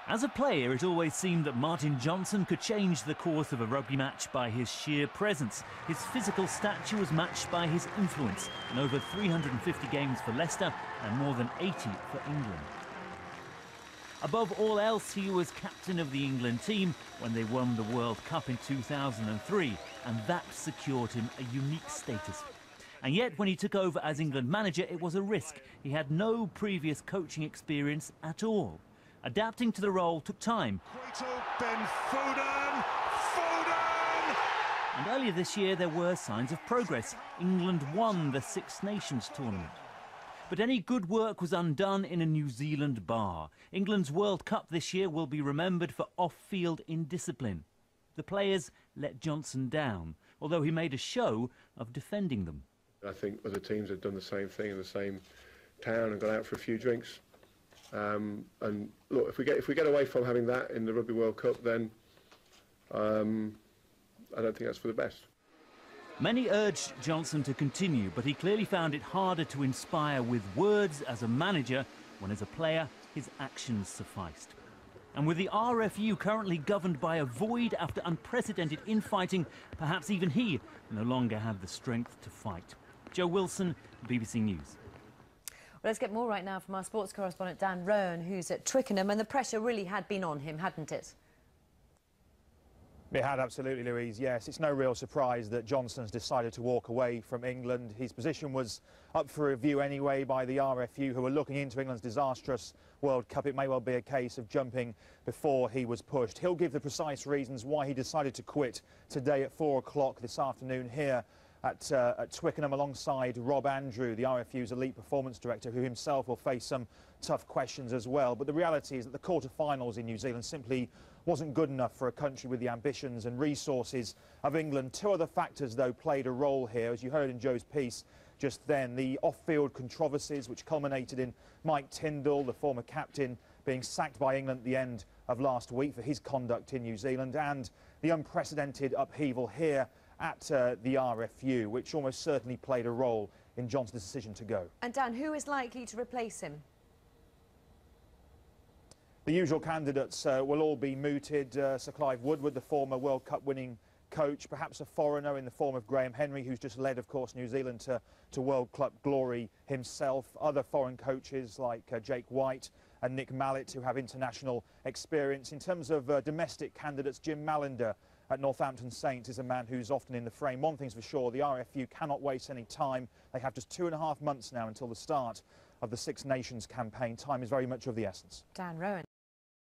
As a player, it always seemed that Martin Johnson could change the course of a rugby match by his sheer presence. His physical stature was matched by his influence in over 350 games for Leicester and more than 80 for England. Above all else, he was captain of the England team when they won the World Cup in 2003, and that secured him a unique status. And yet, when he took over as England manager, it was a risk. He had no previous coaching experience at all. Adapting to the role took time. Ben Foden! And earlier this year, there were signs of progress. England won the Six Nations tournament. But any good work was undone in a New Zealand bar. England's World Cup this year will be remembered for off-field indiscipline. The players let Johnson down, although he made a show of defending them. I think other teams have done the same thing in the same town and gone out for a few drinks. And look, if we get away from having that in the Rugby World Cup, then I don't think that's for the best. Many urged Johnson to continue, but he clearly found it harder to inspire with words as a manager when, as a player, his actions sufficed. And with the RFU currently governed by a void after unprecedented infighting, perhaps even he no longer had the strength to fight. Joe Wilson, BBC News. Well, let's get more right now from our sports correspondent Dan Rowan, who's at Twickenham, and the pressure really had been on him, hadn't it? It had, absolutely, Louise, yes. It's no real surprise that Johnson's decided to walk away from England. His position was up for review anyway by the RFU, who were looking into England's disastrous World Cup. It may well be a case of jumping before he was pushed. He'll give the precise reasons why he decided to quit today at 4 o'clock this afternoon here at Twickenham, alongside Rob Andrew, the RFU's elite performance director, who himself will face some tough questions as well. But the reality is that the quarter-finals in New Zealand simply wasn't good enough for a country with the ambitions and resources of England. Two other factors, though, played a role here, as you heard in Joe's piece just then. The off-field controversies, which culminated in Mike Tindall, the former captain, being sacked by England at the end of last week for his conduct in New Zealand, and the unprecedented upheaval here at the RFU, which almost certainly played a role in Johnson's decision to go. And Dan, who is likely to replace him? The usual candidates will all be mooted. Sir Clive Woodward, the former World Cup winning coach, perhaps a foreigner in the form of Graham Henry, who's just led, of course, New Zealand to World Cup glory himself. Other foreign coaches like Jake White and Nick Mallett, who have international experience. In terms of domestic candidates, Jim Mallender at Northampton Saints is a man who's often in the frame. One thing's for sure, the RFU cannot waste any time. They have just 2.5 months now until the start of the Six Nations campaign. Time is very much of the essence. Dan Rowan.